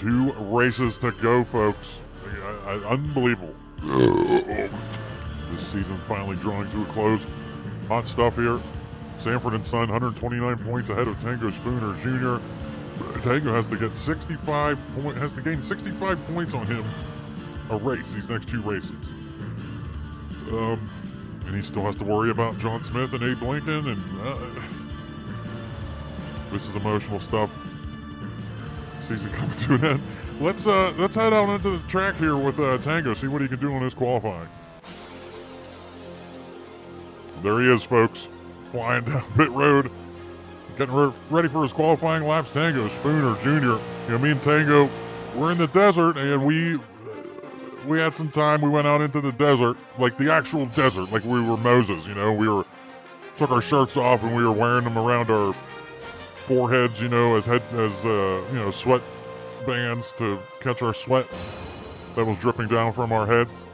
2 races to go, folks. Unbelievable. This season finally drawing to a close. Hot stuff here. Sanford and Son, 129 points ahead of Tango Spooner Jr. Tango has to get 65 has to gain 65 points on him a race, these next 2 races. And he still has to worry about John Smith and Abe Lincoln, and this is emotional stuff. Season coming to an end. Let's head out into the track here with Tango, see what he can do on his qualifying. There he is, folks, flying down pit road, getting ready for his qualifying laps. Tango Spooner Jr. You know, me and Tango, we're in the desert, and we had some time. We went out into the desert, like the actual desert, like we were Moses. You know, took our shirts off and we were wearing them around our foreheads, you know, as sweat bands to catch our sweat that was dripping down from our heads.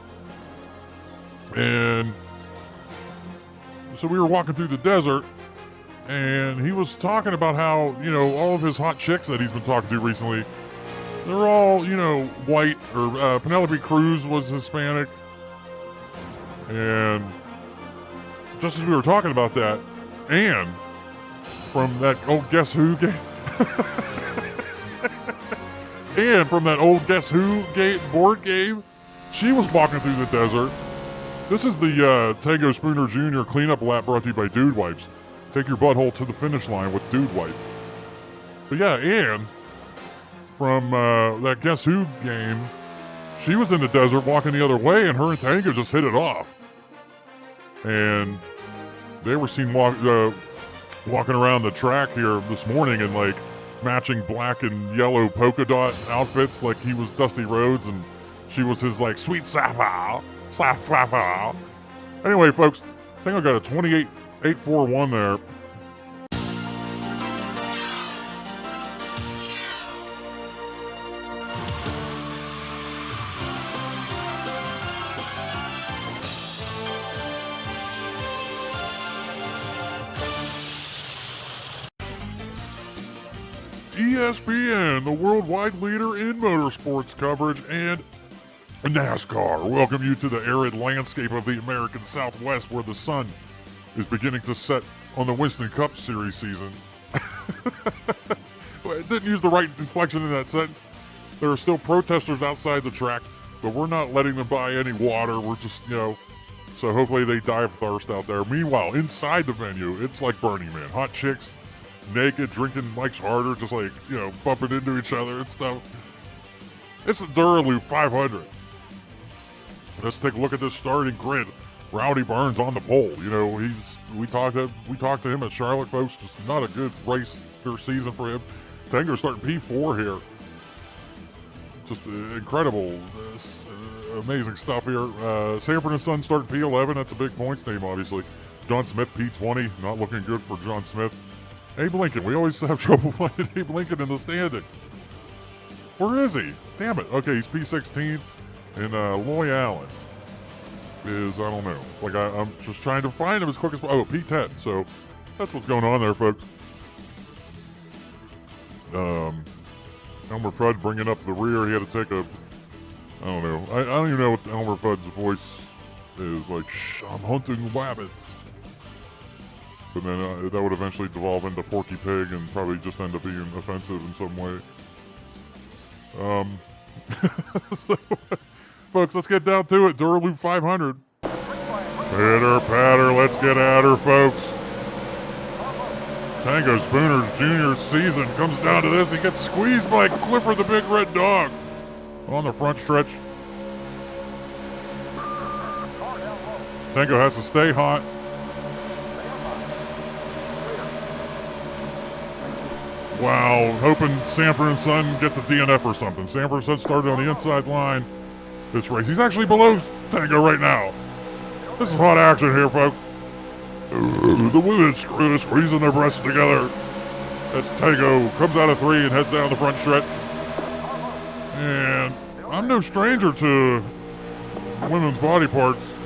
And so we were walking through the desert, and he was talking about how, you know, all of his hot chicks that he's been talking to recently, they're all, you know, white, or Penelope Cruz was Hispanic. And just as we were talking about that, Anne from that old Guess Who game, Anne from that old Guess Who board game, she was walking through the desert. This is the Tango Spooner Jr. cleanup lap brought to you by Dude Wipes. Take your butthole to the finish line with Dude Wipe. But yeah, Anne from that Guess Who game, she was in the desert walking the other way, and her and Tango just hit it off. And they were seen walking around the track here this morning in like matching black and yellow polka dot outfits, like he was Dusty Rhodes and she was his like sweet sapphire. Anyway, folks, Tango got a 28.841 there. ESPN, the worldwide leader in motorsports coverage and NASCAR, welcome you to the arid landscape of the American Southwest, where the sun is beginning to set on the Winston Cup Series season. Well, it didn't use the right inflection in that sentence. There are still protesters outside the track, but we're not letting them buy any water. We're just, you know, so hopefully they die of thirst out there. Meanwhile, inside the venue, it's like Burning Man. Hot chicks, naked, drinking Mike's Harder, just like, you know, bumping into each other and stuff. It's a Dura Lube 500. Let's take a look at this starting grid. Rowdy Burns on the pole. You know, we talked to him at Charlotte, folks. Just not a good race or season for him. Tango starting P4 here. Just incredible, amazing stuff here. Sanford and Son starting P11. That's a big points team, obviously. John Smith P20. Not looking good for John Smith. Abe Lincoln. We always have trouble finding Abe Lincoln in the standing. Where is he? Damn it. Okay, he's P16. And Loy Allen is, I don't know. Like, I'm just trying to find him as quick as possible. Oh, P10. So that's what's going on there, folks. Elmer Fudd bringing up the rear. He had to take a, I don't know. I don't even know what Elmer Fudd's voice is. Like, shh, I'm hunting rabbits. But then that would eventually devolve into Porky Pig and probably just end up being offensive in some way. So, folks, let's get down to it. Dura Lube 500. Pitter patter, let's get at her, folks. Tango Spooner Jr.'s season comes down to this. He gets squeezed by Clifford the Big Red Dog on the front stretch. Tango has to stay hot. Wow, hoping Sanford and Son gets a DNF or something. Sanford and Son started on the inside line this race. He's actually below Tango right now. This is hot action here, folks. The women squeezing their breasts together as Tango comes out of 3 and heads down the front stretch. And I'm no stranger to women's body parts.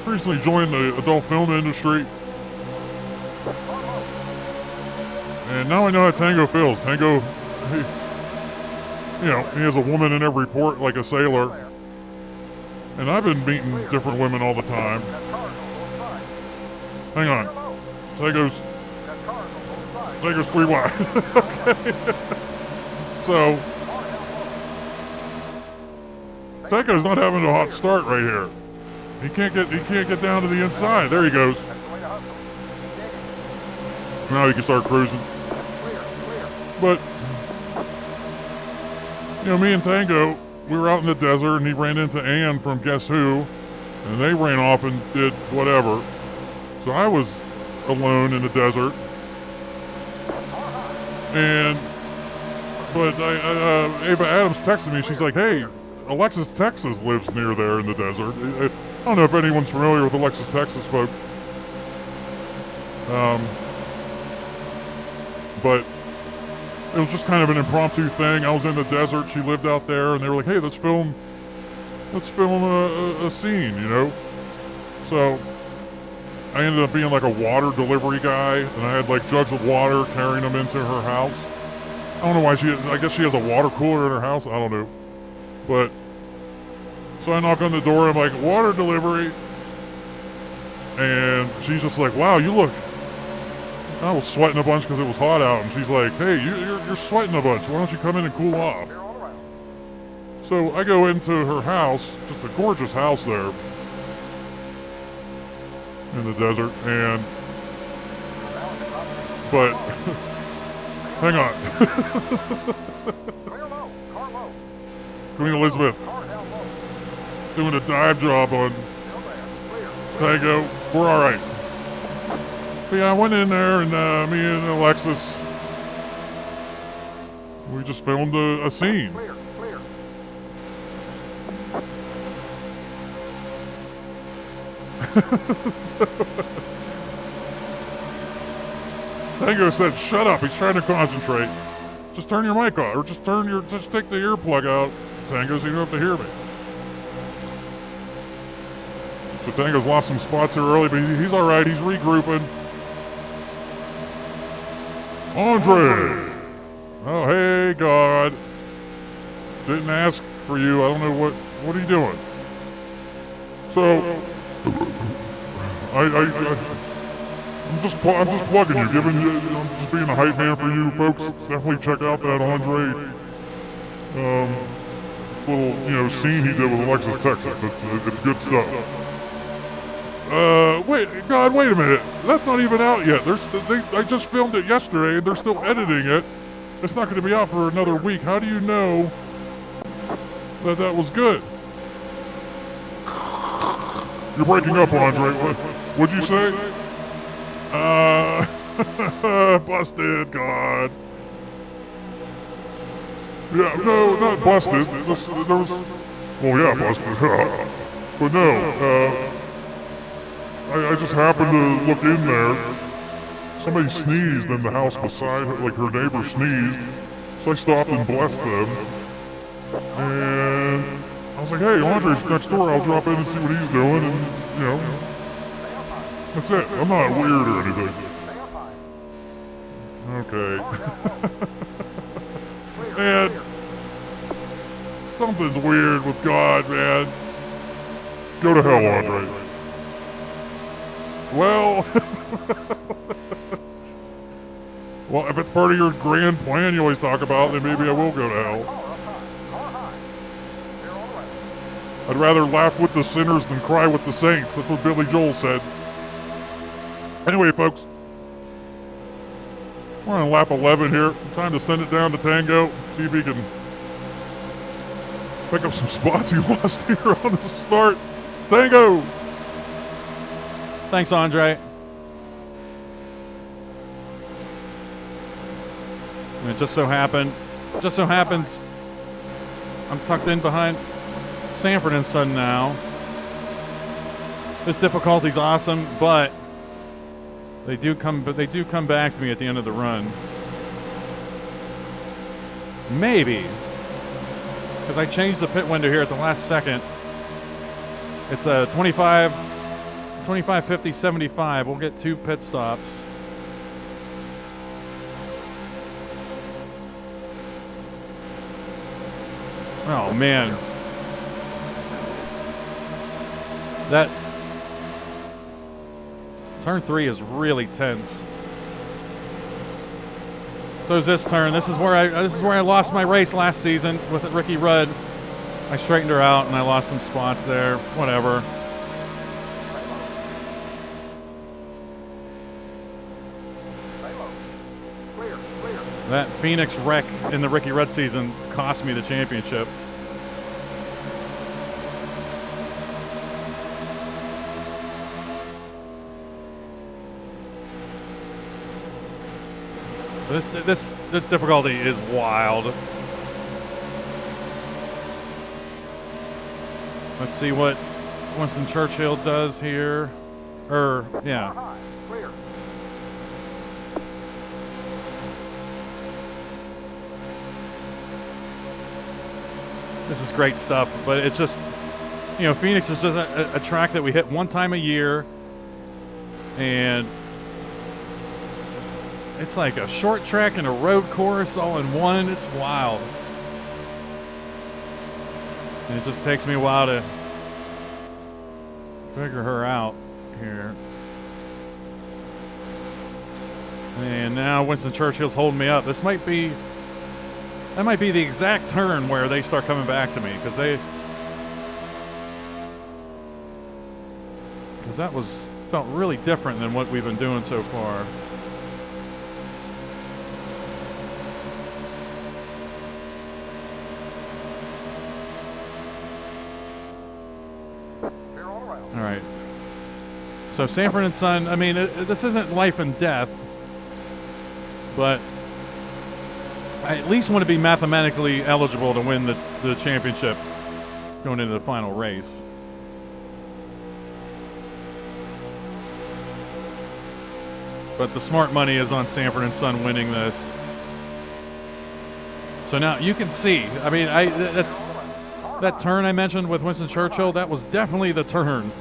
Recently joined the adult film industry. And now I know how Tango feels. Tango, you know, he has a woman in every port like a sailor. And I've been meeting different women all the time. Hang on. Tango's 3 wide. Okay. So, Tango's not having a hot start right here. He can't get down to the inside. There he goes. Now he can start cruising. But, you know, me and Tango, we were out in the desert and he ran into Ann from Guess Who, and they ran off and did whatever. So I was alone in the desert. But Ava Adams texted me. She's like, hey, Alexis, Texas lives near there in the desert. I don't know if anyone's familiar with Alexis, Texas, folks. But it was just kind of an impromptu thing. I was in the desert. She lived out there, and they were like, hey, let's film a scene, you know? So I ended up being like a water delivery guy, and I had like jugs of water carrying them into her house. I don't know why I guess she has a water cooler in her house. I don't know. But, so I knock on the door, I'm like, water delivery. And she's just like, wow, you look, I was sweating a bunch because it was hot out. And she's like, hey, you're sweating a bunch. Why don't you come in and cool off? So I go into her house, just a gorgeous house there in the desert. But, hang on. Queen Elizabeth doing a dive job on Tango. We're all right. But yeah, I went in there and me and Alexis, we just filmed a scene. So, Tango said, shut up, he's trying to concentrate. Just turn your mic on, or just take the earplug out, Tango, so you don't have to hear me. So Tango's lost some spots here early, but he's all right. He's regrouping. Andre! Oh, hey, God. Didn't ask for you. I don't know what are you doing? So, I'm just plugging you, I'm just being a hype man for you folks. Definitely check out that Andre little, scene he did with Alexis, Texas. It's good stuff. Wait a minute. That's not even out yet. I just filmed it yesterday and they're still editing it. It's not going to be out for another week. How do you know that was good? You're breaking up, Andre. What'd you say? Busted, God. Yeah, no, not busted. Busted. But no, I just happened to look in there. Somebody sneezed in the house beside her, like her neighbor sneezed. So I stopped and blessed them. And I was like, hey, Andre's next door. I'll drop in and see what he's doing. And, that's it. I'm not weird or anything. Okay. Man, something's weird with God, man. Go to hell, Andre. Well, if it's part of your grand plan you always talk about, then maybe I will go to hell. I'd rather laugh with the sinners than cry with the saints. That's what Billy Joel said. Anyway, folks, we're on lap 11 here. Time to send it down to Tango. See if he can pick up some spots he lost here on the start. Tango! Thanks, Andre. And it just so happens, I'm tucked in behind Sanford and Son now. This difficulty's awesome, but they do come back to me at the end of the run. Maybe, because I changed the pit window here at the last second. It's a 25, 50, 75. We'll get 2 pit stops. Oh, man. That turn 3 is really tense. So is this turn. This is where I lost my race last season with Ricky Rudd. I straightened her out and I lost some spots there. Whatever. That Phoenix wreck in the Ricky Rudd season cost me the championship. This difficulty is wild. Let's see what Winston Churchill does here. Yeah. This is great stuff, but it's just, you know, Phoenix is just a track that we hit one time a year, and it's like a short track and a road course all in one. It's wild. And it just takes me a while to figure her out here. And now Winston Churchill's holding me up. That might be the exact turn where they start coming back to me, because that felt really different than what we've been doing so far. All right. So Sanford and Son, I mean, this isn't life and death, but I at least want to be mathematically eligible to win the championship going into the final race. But the smart money is on Sanford and Son winning this. So now you can see, I mean, that turn I mentioned with Winston Churchill, that was definitely the turn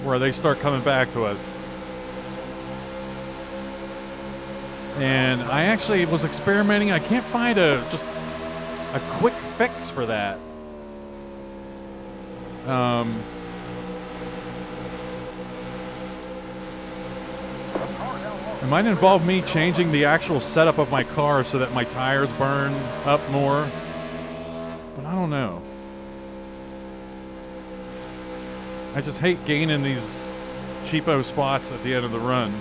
where they start coming back to us. And I actually was experimenting. I can't find just a quick fix for that. It might involve me changing the actual setup of my car so that my tires burn up more. But I don't know. I just hate gaining these cheapo spots at the end of the run.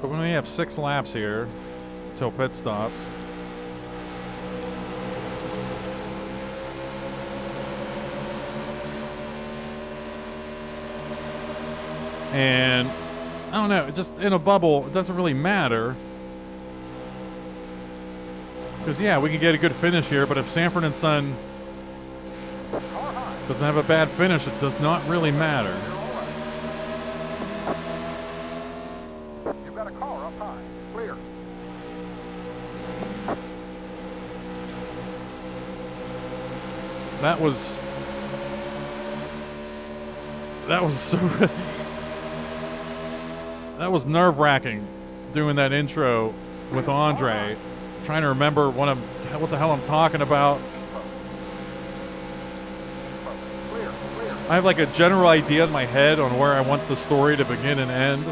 But we only have 6 laps here until pit stops. And I don't know, just in a bubble, it doesn't really matter. Because, yeah, we can get a good finish here, but if Sanford and Son doesn't have a bad finish, it does not really matter. You've got a car up high. Clear. That was so... That was nerve-wracking doing that intro with Andre. Trying to remember what the hell I'm talking about. I have like a general idea in my head on where I want the story to begin and end,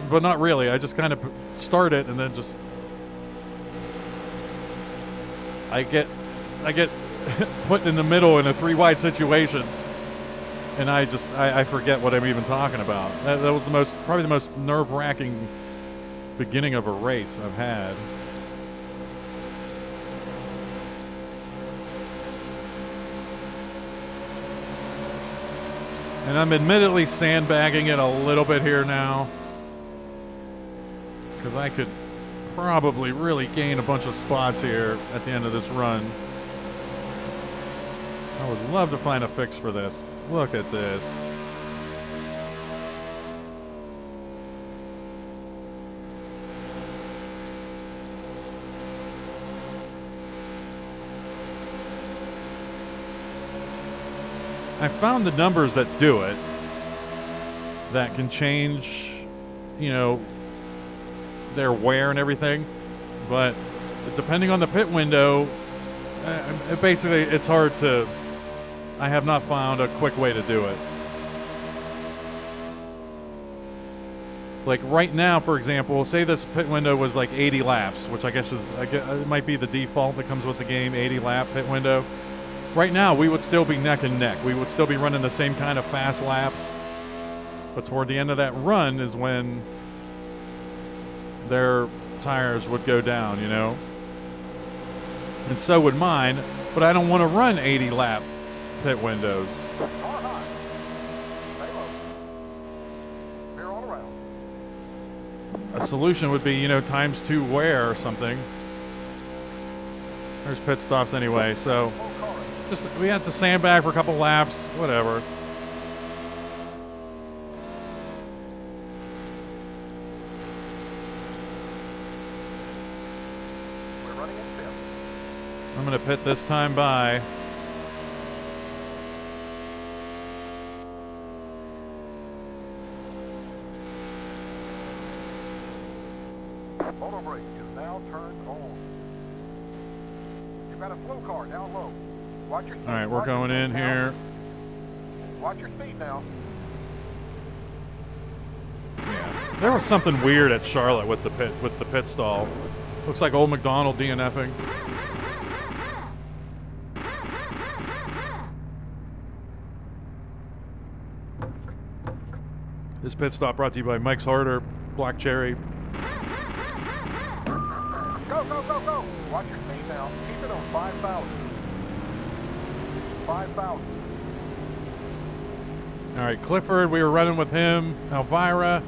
but not really. I just kind of start it and then just I get put in the middle in a 3-wide situation, and I forget what I'm even talking about. That was probably the most nerve-wracking beginning of a race I've had. And I'm admittedly sandbagging it a little bit here now, because I could probably really gain a bunch of spots here at the end of this run. I would love to find a fix for this. Look at this. I found the numbers that do it, that can change, you know, their wear and everything. But depending on the pit window, basically it's hard to. I have not found a quick way to do it. Like right now, for example, say this pit window was like 80 laps, which I guess it might be the default that comes with the game, 80 lap pit window. Right now, we would still be neck and neck. We would still be running the same kind of fast laps. But toward the end of that run is when their tires would go down, you know? And so would mine, but I don't want to run 80 lap pit windows. A solution would be, you know, times 2 wear or something. There's pit stops anyway, so just we have to sandbag for a couple laps, whatever. We're running in fifth. I'm gonna pit this time by. Auto brake is now turned on. You've got a slow car down low. Watch your speed. All right, we're going in here. Watch your speed now. Yeah. There was something weird at Charlotte with the pit stall. Looks like old McDonald DNFing. This pit stop brought to you by Mike's Harder, Black Cherry. Go, go, go, go. Watch your speed now. Keep it on 5,000. 5,000. All right, Clifford, we were running with him. Elvira,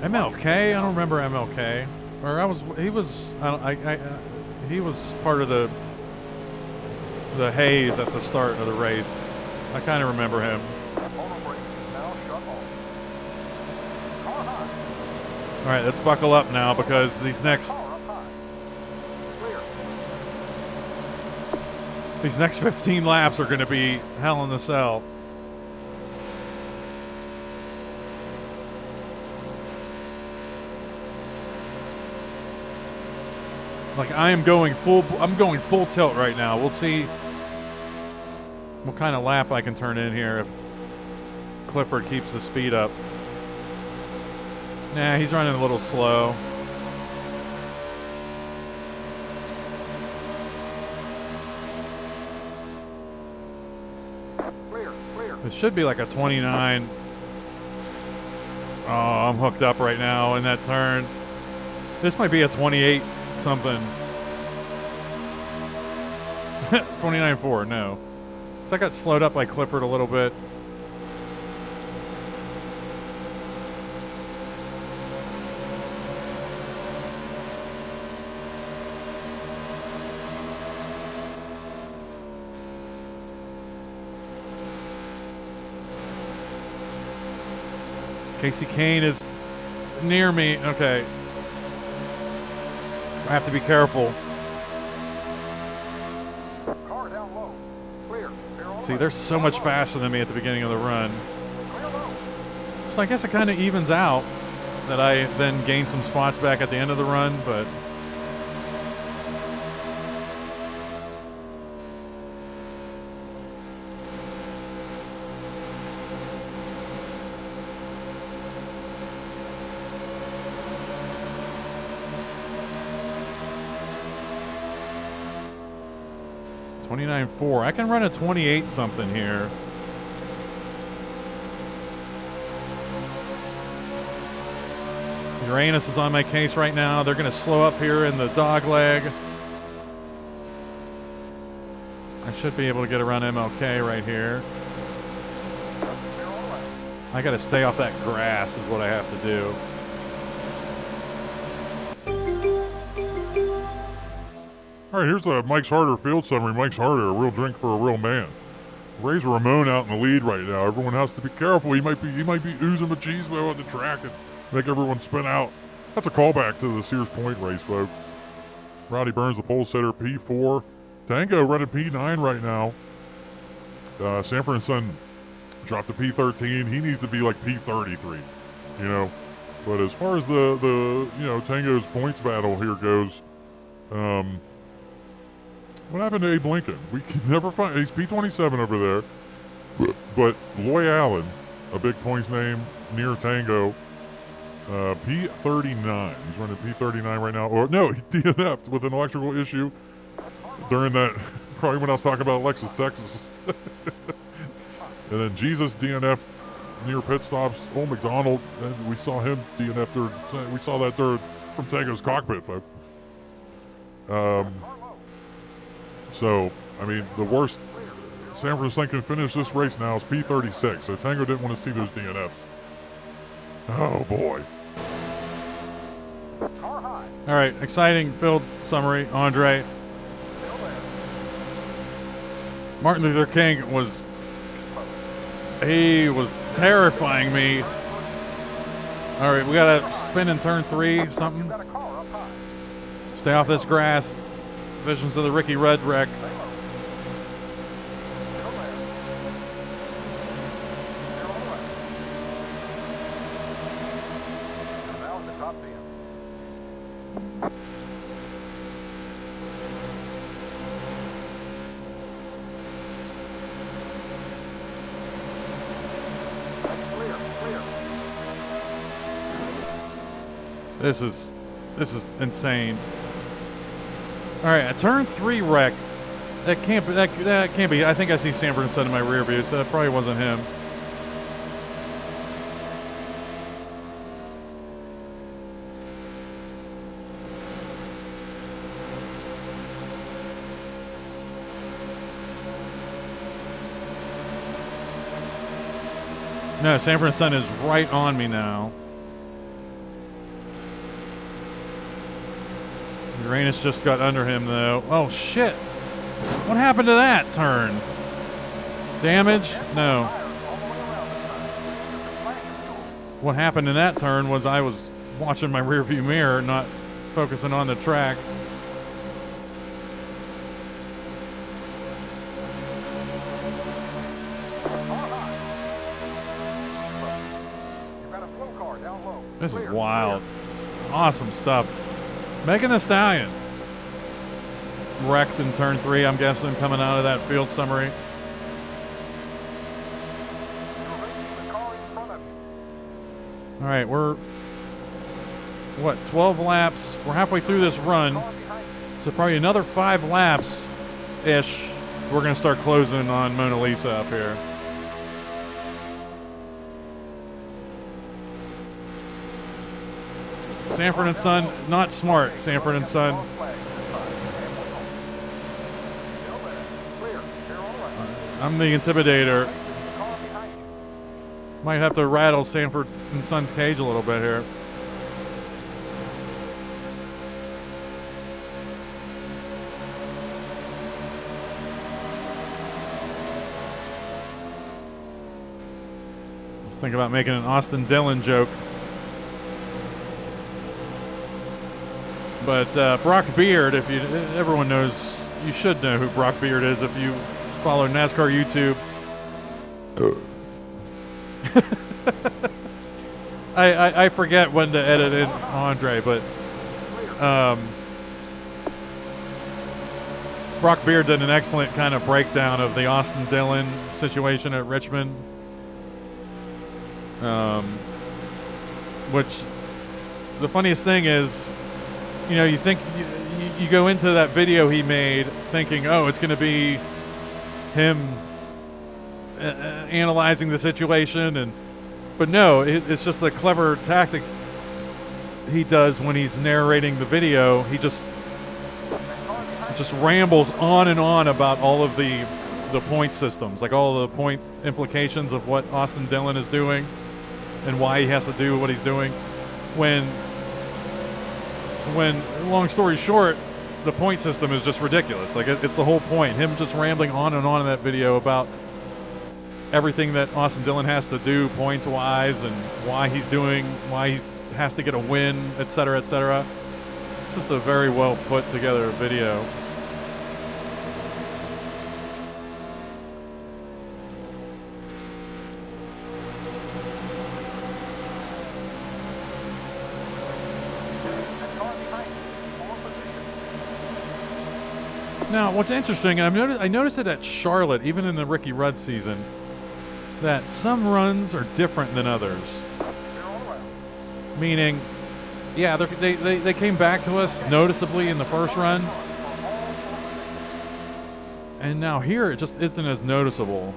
MLK. I don't remember MLK. Or he was part of the haze at the start of the race. I kind of remember him. Auto brake is now shut off. Car high. All right, let's buckle up now because these next Car up high. Clear. 15 laps are going to be hell in the cell. Like I'm going full tilt right now. We'll see what kind of lap I can turn in here if Clifford keeps the speed up. Nah, he's running a little slow. Clear, clear. It should be like a 29. Oh, I'm hooked up right now in that turn. This might be a 28 something. 29.4, no. So I got slowed up by Clifford a little bit. Casey Kane is near me. Okay. I have to be careful. Car down low. Clear. See, they're so much faster than me at the beginning of the run. Clear low. So I guess it kind of evens out that I then gain some spots back at the end of the run, but... .29.4. I can run a 28 something here. Uranus is on my case right now. They're going to slow up here in the dog leg. I should be able to get around MLK right here. I got to stay off that grass is what I have to do. All right, here's the Mike's Harder field summary. Mike's Harder, a real drink for a real man. Razor Ramon out in the lead right now. Everyone has to be careful. He might be oozing machismo on the track and make everyone spin out. That's a callback to the Sears Point race, folks. Roddy Burns, the pole sitter, P4. Tango running P9 right now. Sanford & Son dropped to P13. He needs to be like P33, you know. But as far as the Tango's points battle here goes, what happened to Abe Lincoln? We can never find. He's P27 over there, but Loy Allen, a big points name near Tango, P39. He's running P39 right now. Or no, he DNF'd with an electrical issue during that. Probably when I was talking about Lexus, Texas. And then Jesus DNF'd near pit stops. Old McDonald, and we saw him DNF. We saw that from Tango's cockpit, folks. So, I mean, the worst San Francisco can finish this race now is P36. So Tango didn't want to see those DNFs. Oh boy. All right, exciting field summary, Andre. Martin Luther King was terrifying me. All right, we got to spin in turn 3, something. Stay off this grass. Visions of the Ricky Rudd wreck. This is insane. All right, a turn 3 wreck. That can't be. I think I see Sanford and Son in my rear view, so that probably wasn't him. No, Sanford and Son is right on me now. Uranus just got under him, though. Oh, shit. What happened to that turn? Damage? No. What happened in that turn was I was watching my rearview mirror, not focusing on the track. This is wild. Awesome stuff. Megan Thee Stallion wrecked in turn 3, I'm guessing, coming out of that field summary. All right, we're, 12 laps? We're halfway through this run, so probably another 5 laps-ish. We're going to start closing on Mona Lisa up here. Sanford and Son, not smart, Sanford and Son. I'm the intimidator. Might have to rattle Sanford and Son's cage a little bit here. I was thinking about making an Austin Dillon joke. But Brock Beard, everyone knows, you should know who Brock Beard is if you follow NASCAR YouTube. I forget when to edit in Andre, but Brock Beard did an excellent kind of breakdown of the Austin Dillon situation at Richmond. Which, the funniest thing is, you know, you think you go into that video he made thinking, oh, it's going to be him analyzing the situation, but no, it's just a clever tactic he does when he's narrating the video. He just rambles on and on about all of the point systems, like all the point implications of what Austin Dillon is doing and why he has to do what he's doing. When long story short, the point system is just ridiculous. Like, it's the whole point. Him just rambling on and on in that video about everything that Austin Dillon has to do points-wise and why he has to get a win, et cetera, et cetera. It's just a very well put together video. Now, what's interesting, and I noticed it at Charlotte, even in the Ricky Rudd season, that some runs are different than others. Clear all around. Meaning, yeah, they came back to us noticeably in the first run, and now here it just isn't as noticeable.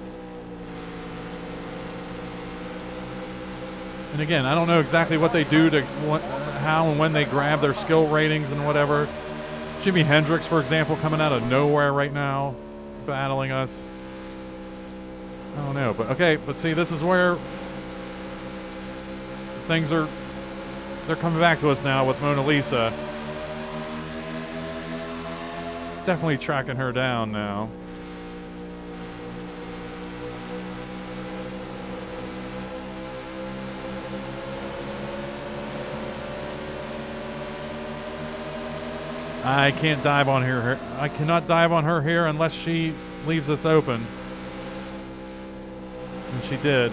And again, I don't know exactly what they do to how and when they grab their skill ratings and whatever. Jimi Hendrix, for example, coming out of nowhere right now, battling us. I don't know, but okay, but see, this is where things are, they're coming back to us now with Mona Lisa. Definitely tracking her down now. I can't dive on her. I cannot dive on her here unless she leaves us open. And she did.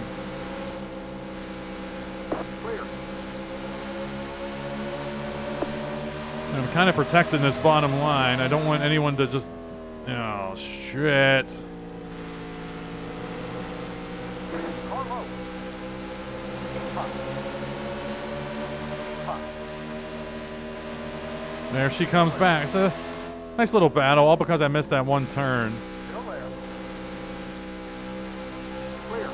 Clear. And I'm kind of protecting this bottom line. I don't want anyone to just... Oh, shit. Car low. Hot. Hot. There she comes back. It's a nice little battle, all because I missed that one turn. Still there. Clear.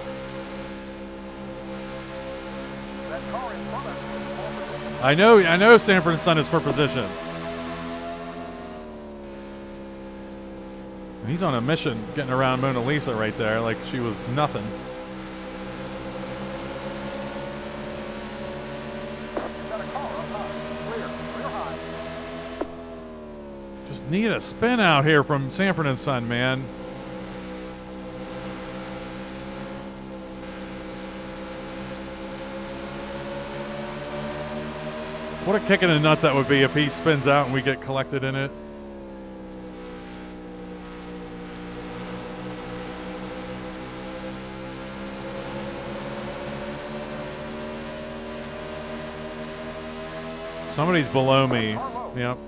That car in front of you. I know Sanford and Son is for position. And he's on a mission getting around Mona Lisa right there like she was nothing. You've got a car up high. Clear. Clear high. Just need a spin out here from Sanford and Son, man. What a kick in the nuts that would be if he spins out and we get collected in it. Somebody's below me. Yep.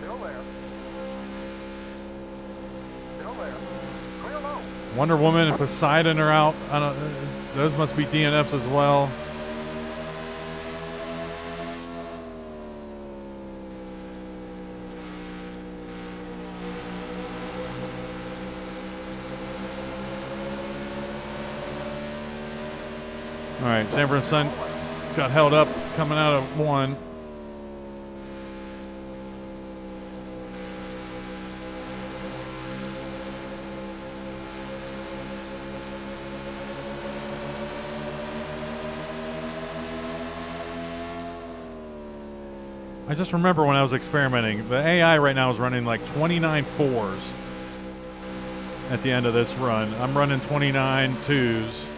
Still there. Still there. Clear low. Wonder Woman and Poseidon are out. I don't, those must be DNFs as well. All right, Sanford and Son got held up coming out of one. I just remember when I was experimenting, the AI right now is running like 29 fours at the end of this run. I'm running 29 twos.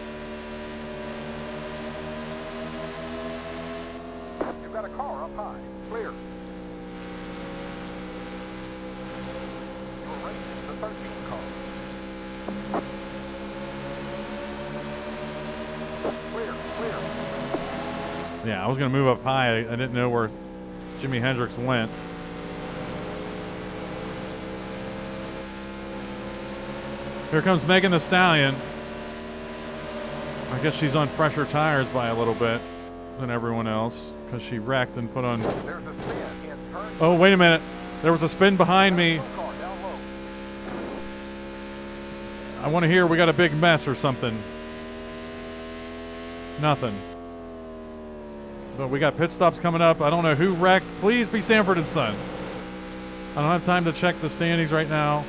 You've got a car up high. Clear. You're racing the 13 car. Clear. Clear. Yeah, I was going to move up high. I didn't know where Jimi Hendrix went. Here comes Megan Thee Stallion. I guess she's on fresher tires by a little bit than everyone else because she wrecked and put on... There's a spin in turn. Oh, wait a minute. There was a spin behind me. Car down low. I want to hear we got a big mess or something. Nothing. But we got pit stops coming up. I don't know who wrecked. Please be Sanford and Son. I don't have time to check the standings right now.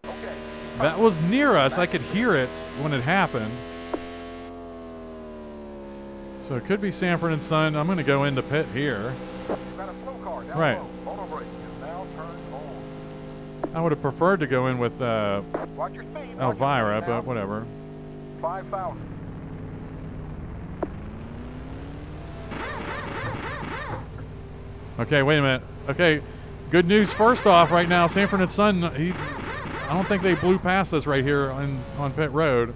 Okay. That was near us. I could hear it when it happened. So it could be Sanford and Son. I'm going to go into pit here. You've got a slow car down Right. low. Auto brake is now turned on. I would have preferred to go in with Watch your speed. Watch your Elvira, speed but now. whatever. 5,000. Okay, wait a minute. Okay, good news first off right now. Sanford and Son, I don't think they blew past us right here on pit road.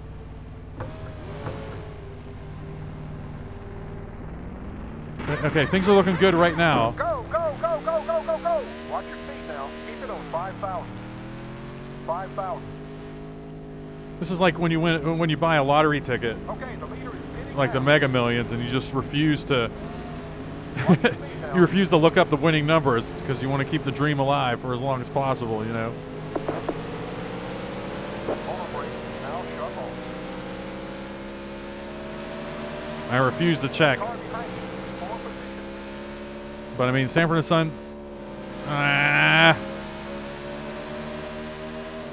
Okay, things are looking good right now. Go, go, go, go, go, go, go. Watch your speed now. Keep it on 5,000. 5,000. This is like when you buy a lottery ticket, Okay, the leader is spinning like the now. Mega Millions, and you just refuse to Watch your speed now. you refuse to look up the winning numbers because you want to keep the dream alive for as long as possible, you know. Hold on, brake. Now shut off. I refuse to check, Car behind you. Forward position. but I mean Sanford and Son. Ah,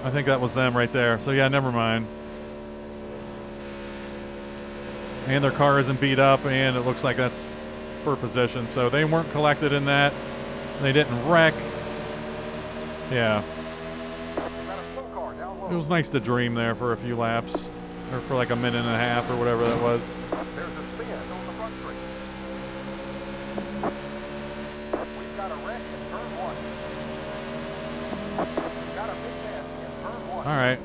I think that was them right there. So yeah, never mind. And their car isn't beat up, and it looks like that's for position. So they weren't collected in that. They didn't wreck. Yeah, They got a slow car down low. it was nice to dream there for a few laps, or for like a minute and a half, or whatever that was. There's a spin on the front straight. We've got a wreck in turn 1. We've got a big mess in turn 1. All right.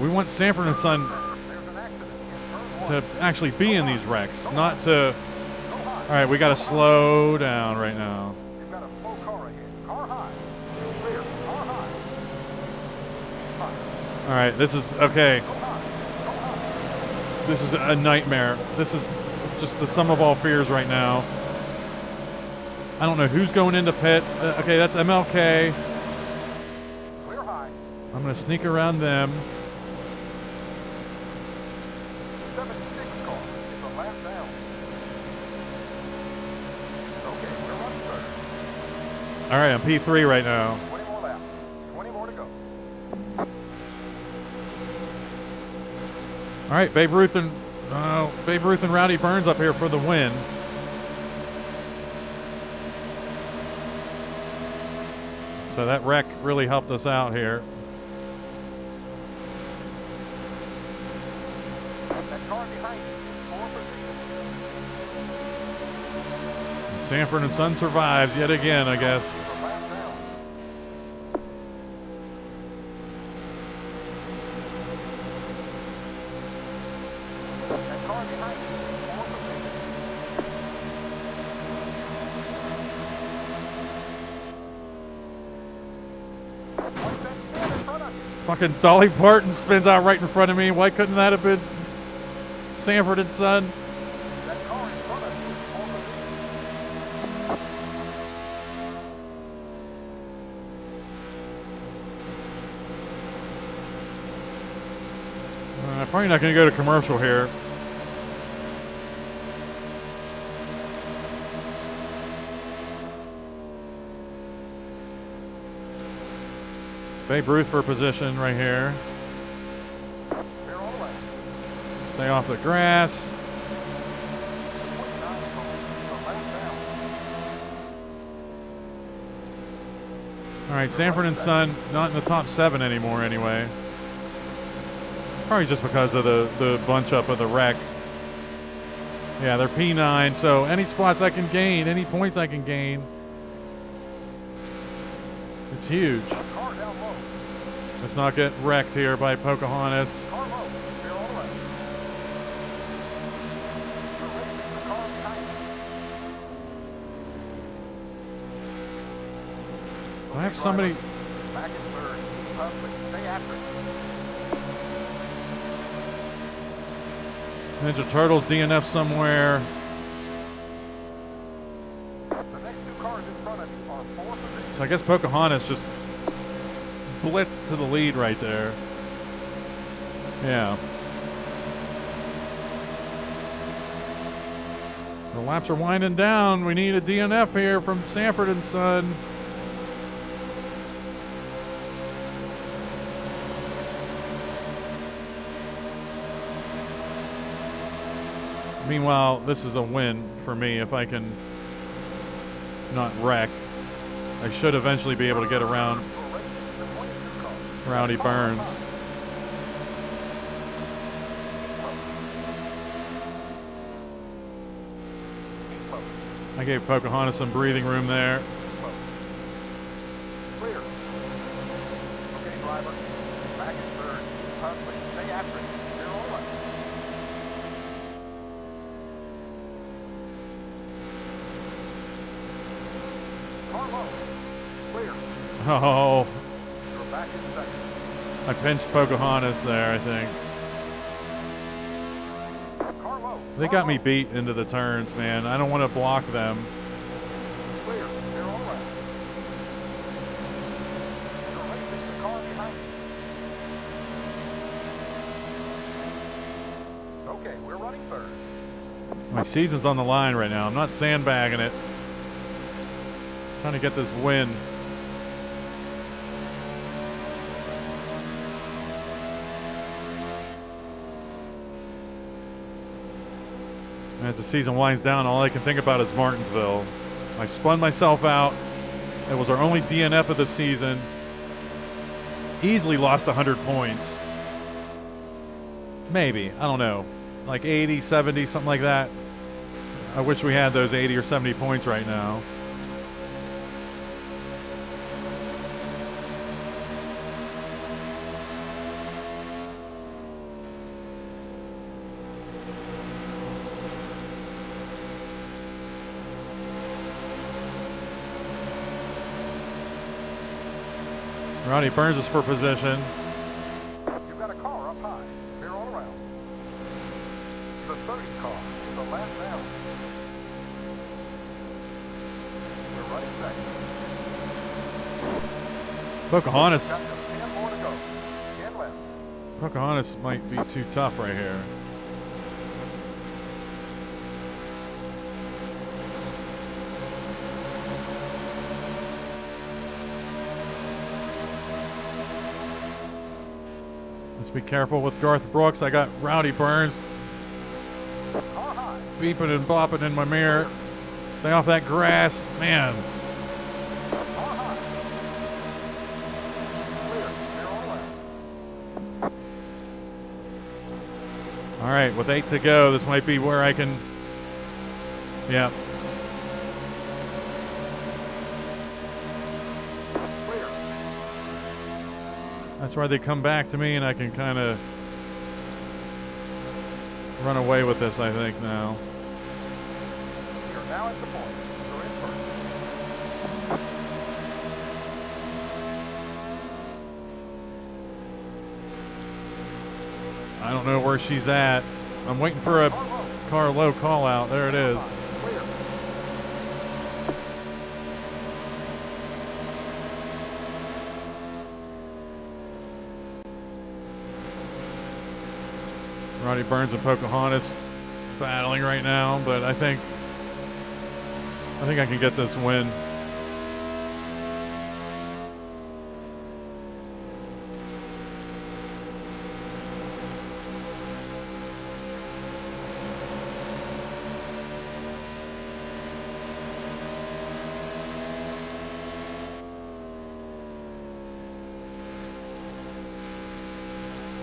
We want Sanford and Son There's an accident in turn 1. to actually be in these wrecks, not to. Go high. All right, we got to slow down right now. You've got a slow car ahead. Car high. Clear. Car high. High. All right, this is okay. Go high. Go high. This is a nightmare. This is just the sum of all fears right now. I don't know who's going into pit. Okay, that's MLK. Clear high. I'm gonna sneak around them. 76 car is a lap down. Okay, we're running third. All right, I'm P3 right now. 20 more laps. 20 more to go. All right, Babe Ruth and Rowdy Burns up here for the win. So that wreck really helped us out here. That car behind you is 4 position. Sanford and Son survives yet again, I guess. It's a lap down. That car behind you is 4 position. Watch that spin in front of you. Fucking Dolly Parton spins out right in front of me. Why couldn't that have been Sanford and Son? That car in front of you is 4 position. Probably not going to go to commercial here. Babe Ruth for position right here. Clear all the way. Stay off the grass. 29 car is a lap down. All right, Sanford and Son not in the top 7 anymore anyway. Probably just because of the bunch up of the wreck. Yeah, they're P9, so any spots I can gain, any points I can gain, it's huge. Car down low. Let's not get wrecked here by Pocahontas. Car low. Clear all the way. You're racing the car behind you. Do I have somebody? Back in third. Keep up, but stay after it. Ninja Turtles DNF somewhere. The next 2 cars in front of you are 4 positions. So I guess Pocahontas just blitzed to the lead right there. Yeah. The laps are winding down. We need a DNF here from Sanford and Son. Meanwhile, this is a win for me if I can not wreck. I should eventually be able to get around You're racing the 22 car. Rowdy Burns. Keep up. I gave Pocahontas some breathing room there. Clear. Okay, driver. Back in third. Keep up, but stay after it. Clear all the way. Oh, You're back in second. I pinched Pocahontas there, I think. Car low. They car got me low. beat into the turns, man. I don't want to block them. Clear. They're all right. You're racing the car behind you. Okay, we're running third. My season's on the line right now. I'm not sandbagging it. Trying to get this win. As the season winds down, all I can think about is Martinsville. I spun myself out. It was our only DNF of the season. Easily lost 100 points. Maybe. I don't know. Like 80, 70, something like that. I wish we had those 80 or 70 points right now. Ronnie Burns is for position. You've got a car up high. Clear all around. The 30 car is the last down. We're running second. Pocahontas. Got just 10 more to go. 10 left. Pocahontas might be too tough right here. Let's be careful with Garth Brooks. I got Rowdy Burns Car high. beeping and bopping in my mirror. Stay off that grass. Man, Car high. Clear. Clear all around. all right, with 8 to go, this might be where I can... Yeah, Clear. that's where they come back to me and I can kind of run away with this, I think, now. You're now at the point. You're in first. I don't know where she's at. I'm waiting for a Car low. car low call out. There it is. Clear. Roddy Burns and Pocahontas battling right now, but I think I can get this win.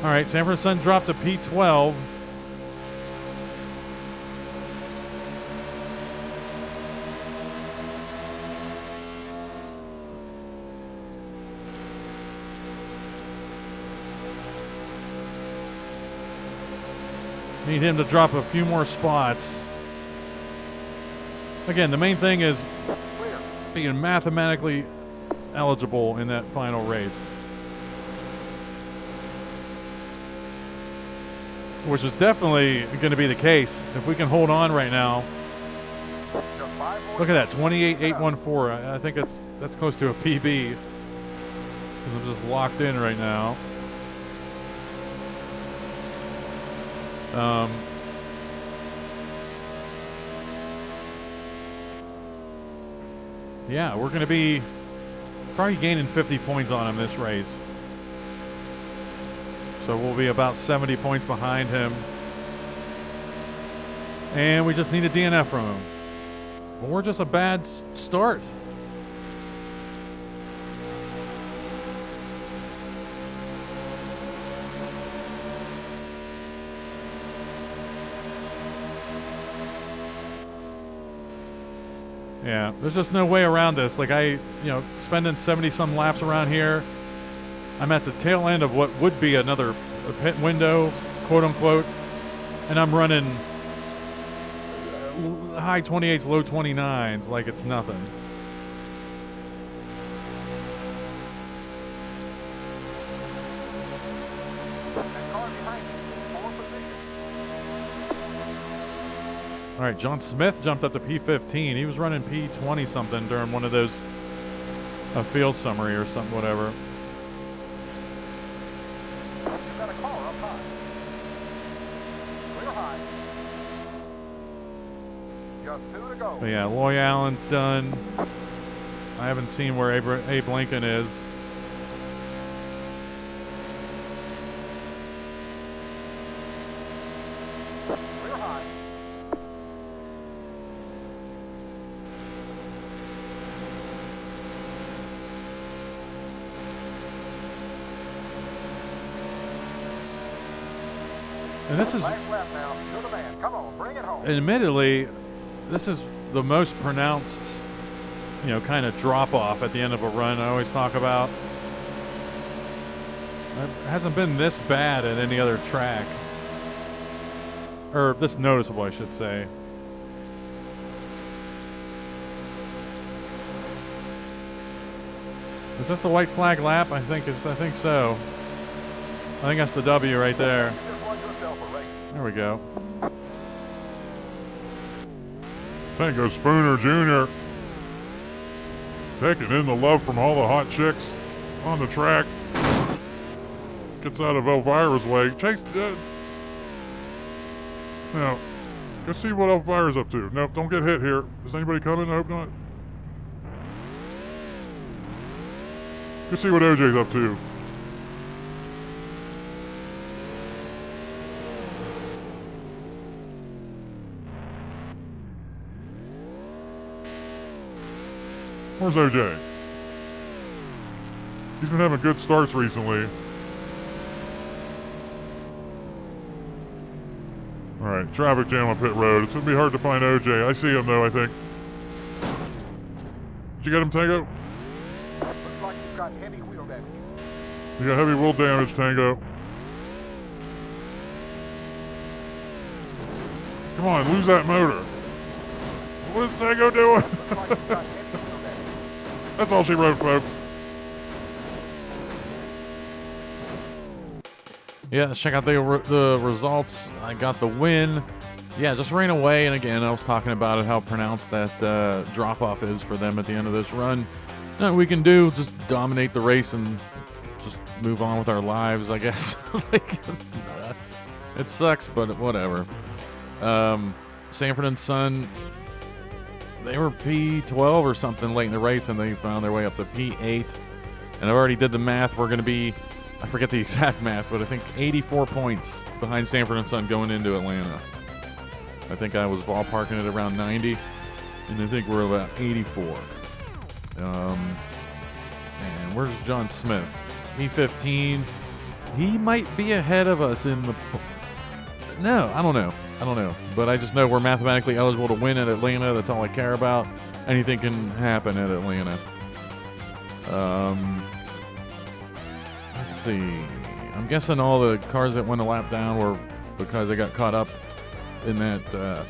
All right, Sanford Sun dropped to P12. Need him to drop a few more spots. Again, the main thing is Clear. being mathematically eligible in that final race. Which is definitely going to be the case if we can hold on right now. Just 5 more. Look at that, 28.814. I think that's close to a PB. Because I'm just locked in right now. Yeah, we're going to be probably gaining 50 points on him this race. So we'll be about 70 points behind him. And we just need a DNF from him. Or just a bad start. Yeah, there's just no way around this. Like spending 70 some laps around here. I'm at the tail end of what would be another pit window, quote unquote, and I'm running high 28s, low 29s like it's nothing. All right, John Smith jumped up to P15. He was running P20 something during one of those a field summary or something, whatever. You've got a car up high. Clear high. Just 2 to go. But yeah, Loy Allen's done. I haven't seen where Abe Lincoln is. Clear high. And this is, Last lap now. You're the man. Come on, bring it home. admittedly, this is the most pronounced, you know, kind of drop off at the end of a run I always talk about. It hasn't been this bad at any other track. Or this noticeable, I should say. Is this the white flag lap? I think so. I think that's the W right there. Just won yourself a race. There we go. Tango Spooner Jr. taking in the love from all the hot chicks on the track. Gets out of Elvira's way. Chase. Now, go see what Elvira's up to. Nope, don't get hit here. Is anybody coming? I hope not. Go see what OJ's up to. Where's OJ? He's been having good starts recently. Alright, traffic jam on pit road. It's gonna be hard to find OJ. I see him though, I think. Did you get him, Tango? Looks like you've got heavy wheel damage. You got heavy wheel damage, Tango. Come on, lose that motor. What is Tango doing? Looks like you've got heavy wheel damage. That's all she wrote, folks. Yeah, let's check out the results. I got the win. Yeah, just ran away, and again, I was talking about it, how pronounced that drop-off is for them at the end of this run. Nothing we can do, just dominate the race and just move on with our lives, I guess. It sucks, but whatever. Sanford and Son, they were P12 or something late in the race, and they found their way up to P8. And I already did the math. We're going to be, I forget the exact math, but I think 84 points behind Sanford and Son going into Atlanta. I think I was ballparking it around 90, and I think we're about 84. And where's John Smith? P15. He might be ahead of us in the... No, I don't know. But I just know we're mathematically eligible to win at Atlanta. That's all I care about. Anything can happen at Atlanta. Let's see. I'm guessing all the cars that went a lap down were because they got caught up in that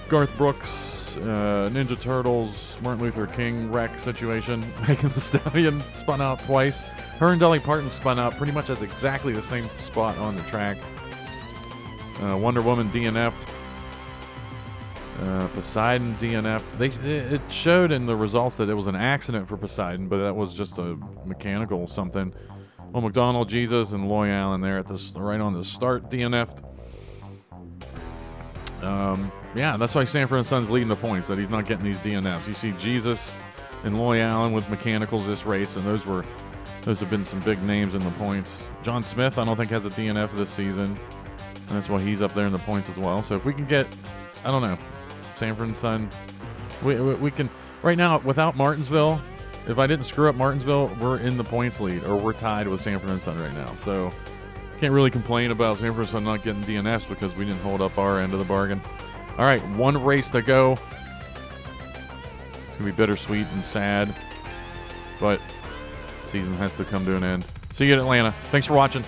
Garth Brooks, Ninja Turtles, Martin Luther King wreck situation. Megan Thee Stallion spun out twice. Her and Dolly Parton spun out pretty much at exactly the same spot on the track. Wonder Woman DNF'd. Poseidon DNF'd. It showed in the results that it was an accident for Poseidon, but that was just a mechanical something. Well, McDonald, Jesus, and Loy Allen there at this right on the start DNF'd. Yeah, that's why Sanford and Son's leading the points, that he's not getting these DNFs. You see Jesus and Loy Allen with mechanicals this race, and those have been some big names in the points. John Smith, I don't think, has a DNF this season, and that's why he's up there in the points as well. So if we can get, I don't know, Sanford and Son, we can, right now, without Martinsville, if I didn't screw up Martinsville, we're in the points lead, or we're tied with Sanford and Son right now. So can't really complain about Sanford and Son not getting DNFs because we didn't hold up our end of the bargain. All right, one race to go. It's going to be bittersweet and sad, but season has to come to an end. See you at Atlanta. Thanks for watching.